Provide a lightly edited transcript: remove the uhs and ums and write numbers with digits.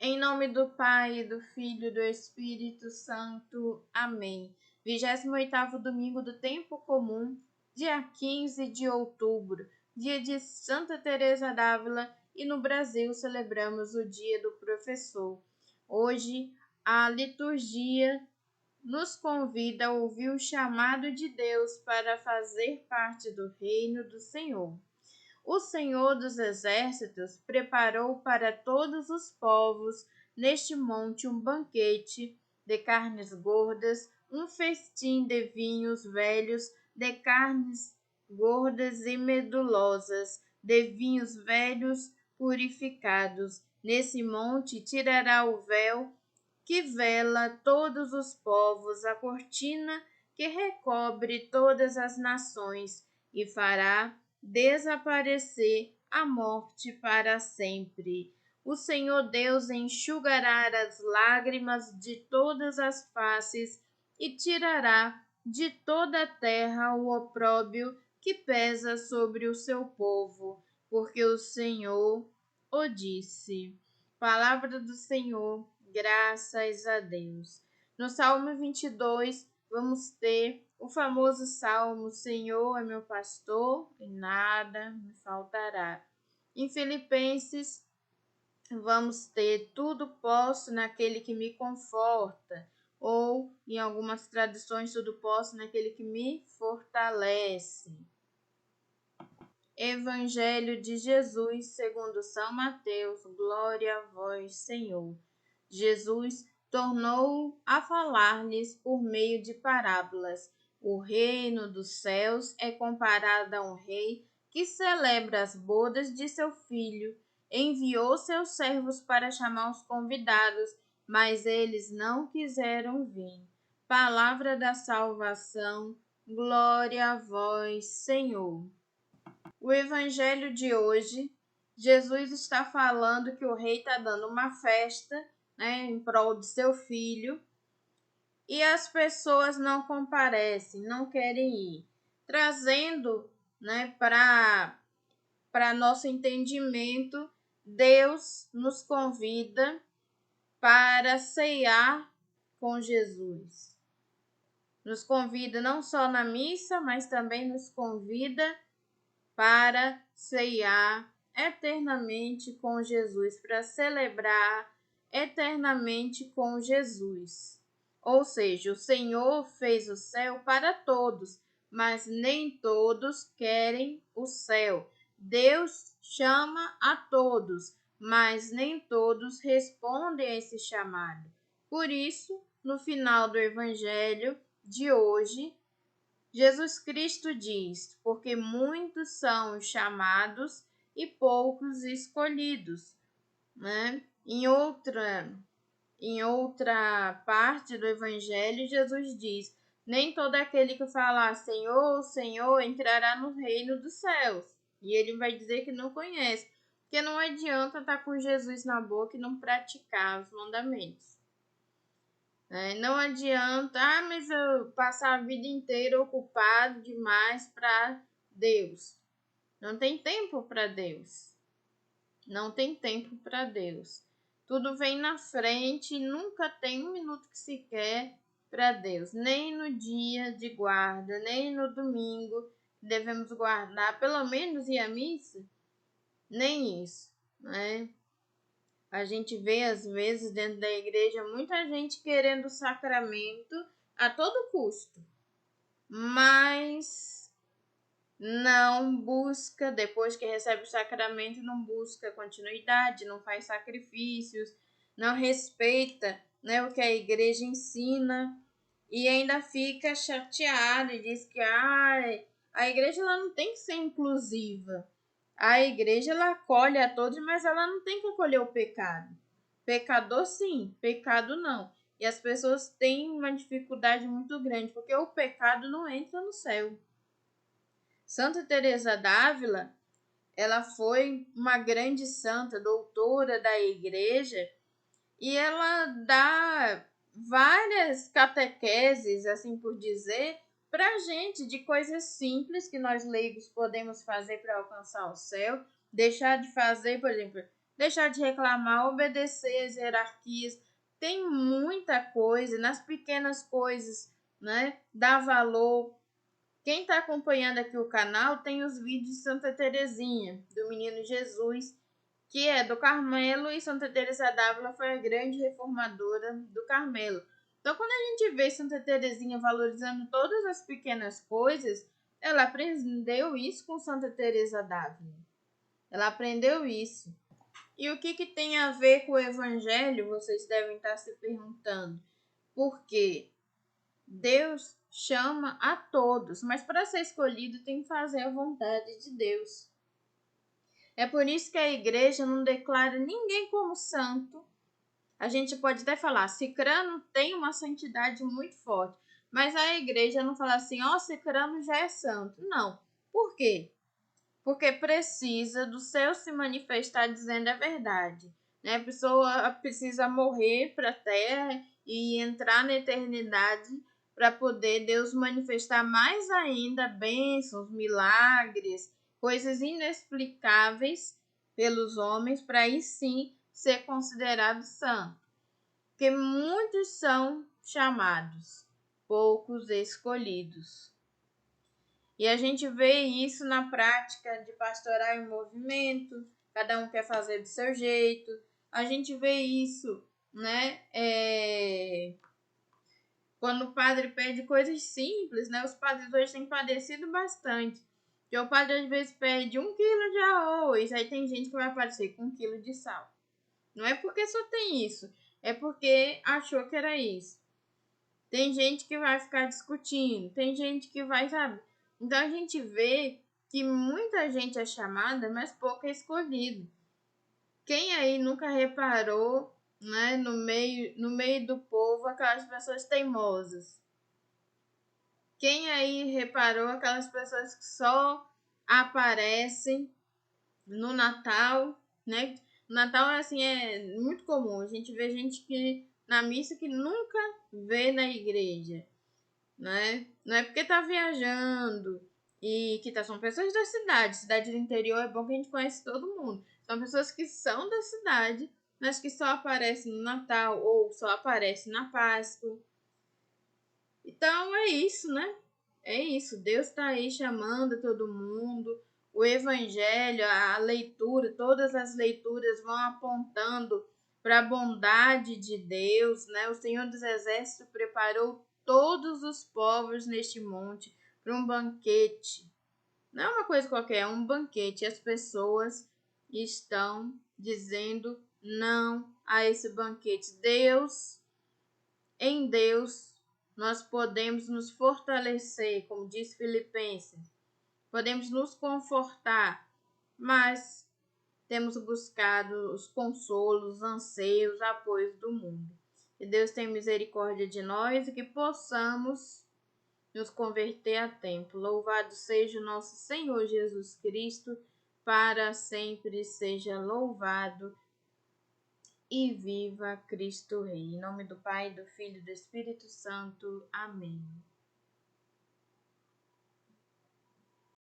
Em nome do Pai, do Filho e do Espírito Santo. Amém. 28º domingo do tempo comum, dia 15 de outubro, dia de Santa Teresa d'Ávila, e no Brasil celebramos o dia do professor. Hoje, a liturgia nos convida a ouvir o chamado de Deus para fazer parte do reino do Senhor. O Senhor dos Exércitos preparou para todos os povos neste monte um banquete de carnes gordas, um festim de vinhos velhos, de carnes gordas e medulosas, de vinhos velhos purificados. Nesse monte tirará o véu que vela todos os povos, a cortina que recobre todas as nações, e fará desaparecer a morte para sempre. O Senhor Deus enxugará as lágrimas de todas as faces e tirará de toda a terra o opróbrio que pesa sobre o seu povo, porque o Senhor o disse. Palavra do Senhor, graças a Deus. No Salmo 22, vamos ter o famoso Salmo: Senhor é meu pastor e nada me faltará. Em Filipenses, vamos ter tudo posso naquele que me conforta, ou em algumas traduções, tudo posso naquele que me fortalece. Evangelho de Jesus segundo São Mateus. Glória a vós, Senhor. Jesus tornou a falar-lhes por meio de parábolas. O reino dos céus é comparado a um rei que celebra as bodas de seu filho. Enviou seus servos para chamar os convidados, mas eles não quiseram vir. Palavra da salvação. Glória a vós, Senhor. O evangelho de hoje, Jesus está falando que o rei está dando uma festa, em prol de seu filho, e as pessoas não comparecem, não querem ir, trazendo, para nosso entendimento, Deus nos convida para ceiar com Jesus. Nos convida não só na missa, mas também nos convida para ceiar eternamente com Jesus, para celebrar eternamente com Jesus. Ou seja, o Senhor fez o céu para todos, mas nem todos querem o céu. Deus chama a todos, mas nem todos respondem a esse chamado. Por isso, no final do Evangelho de hoje, Jesus Cristo diz: porque muitos são chamados e poucos escolhidos. Em outra parte do Evangelho, Jesus diz: nem todo aquele que falar Senhor, Senhor entrará no reino dos céus. E ele vai dizer que não conhece, porque não adianta estar com Jesus na boca e não praticar os mandamentos. Não adianta, mas eu passar a vida inteira ocupado demais para Deus. Não tem tempo para Deus. Não tem tempo para Deus. Tudo vem na frente e nunca tem um minuto que se quer para Deus. Nem no dia de guarda, nem no domingo devemos guardar, pelo menos ir à missa. Nem isso, A gente vê, às vezes, dentro da igreja, muita gente querendo o sacramento a todo custo, mas não busca, depois que recebe o sacramento, não busca continuidade, não faz sacrifícios, não respeita, o que a igreja ensina, e ainda fica chateado e diz que a igreja ela não tem que ser inclusiva. A igreja ela acolhe a todos, mas ela não tem que acolher o pecado. Pecador sim, pecado não. E as pessoas têm uma dificuldade muito grande, porque o pecado não entra no céu. Santa Teresa d'Ávila, ela foi uma grande santa, doutora da igreja, e ela dá várias catequeses, assim por dizer, para a gente, de coisas simples que nós leigos podemos fazer para alcançar o céu, deixar de fazer, por exemplo, deixar de reclamar, obedecer às hierarquias. Tem muita coisa, nas pequenas coisas, né? Dá valor. Quem está acompanhando aqui o canal tem os vídeos de Santa Teresinha, do Menino Jesus, que é do Carmelo, e Santa Teresa d'Ávila foi a grande reformadora do Carmelo. Então, quando a gente vê Santa Teresinha valorizando todas as pequenas coisas, ela aprendeu isso com Santa Teresa d'Ávila. Ela aprendeu isso. E o que tem a ver com o Evangelho, vocês devem estar se perguntando. Porque Deus chama a todos, mas para ser escolhido tem que fazer a vontade de Deus. É por isso que a igreja não declara ninguém como santo. A gente pode até falar, Cicrano tem uma santidade muito forte, mas a igreja não fala assim, ó, Cicrano já é santo. Não. Por quê? Porque precisa do céu se manifestar dizendo a verdade. Né? A pessoa precisa morrer para a terra e entrar na eternidade para poder Deus manifestar mais ainda bênçãos, milagres, coisas inexplicáveis pelos homens, para aí sim ser considerado santo. Porque muitos são chamados, poucos escolhidos. E a gente vê isso na prática de pastoral em movimento, cada um quer fazer do seu jeito. A gente vê isso, né? Quando o padre pede coisas simples, né? Os padres hoje têm padecido bastante. Porque o padre às vezes pede 1 quilo de arroz, aí tem gente que vai aparecer com 1 quilo de sal. Não é porque só tem isso, é porque achou que era isso. Tem gente que vai ficar discutindo, tem gente que vai, sabe? Então a gente vê que muita gente é chamada, mas pouco é escolhido. Quem aí nunca reparou, né, no meio do povo, aquelas pessoas teimosas? Quem aí reparou aquelas pessoas que só aparecem no Natal, né? No Natal, assim, é muito comum. A gente vê gente que na missa que nunca vê na igreja, né? Não é porque tá viajando e que são pessoas da cidade. Cidade do interior é bom que a gente conhece todo mundo. São pessoas que são da cidade, mas que só aparecem no Natal ou só aparecem na Páscoa. Então é isso, né? É isso. Deus está aí chamando todo mundo. O Evangelho, a leitura, todas as leituras vão apontando para a bondade de Deus, né? O Senhor dos Exércitos preparou todos os povos neste monte para um banquete. Não é uma coisa qualquer, é um banquete. As pessoas estão dizendo não a esse banquete. Em Deus, nós podemos nos fortalecer, como diz Filipenses, podemos nos confortar, mas temos buscado os consolos, os anseios, os apoios do mundo. Que Deus tenha misericórdia de nós e que possamos nos converter a tempo. Louvado seja o nosso Senhor Jesus Cristo, para sempre seja louvado e viva Cristo Rei. Em nome do Pai, do Filho e do Espírito Santo. Amém.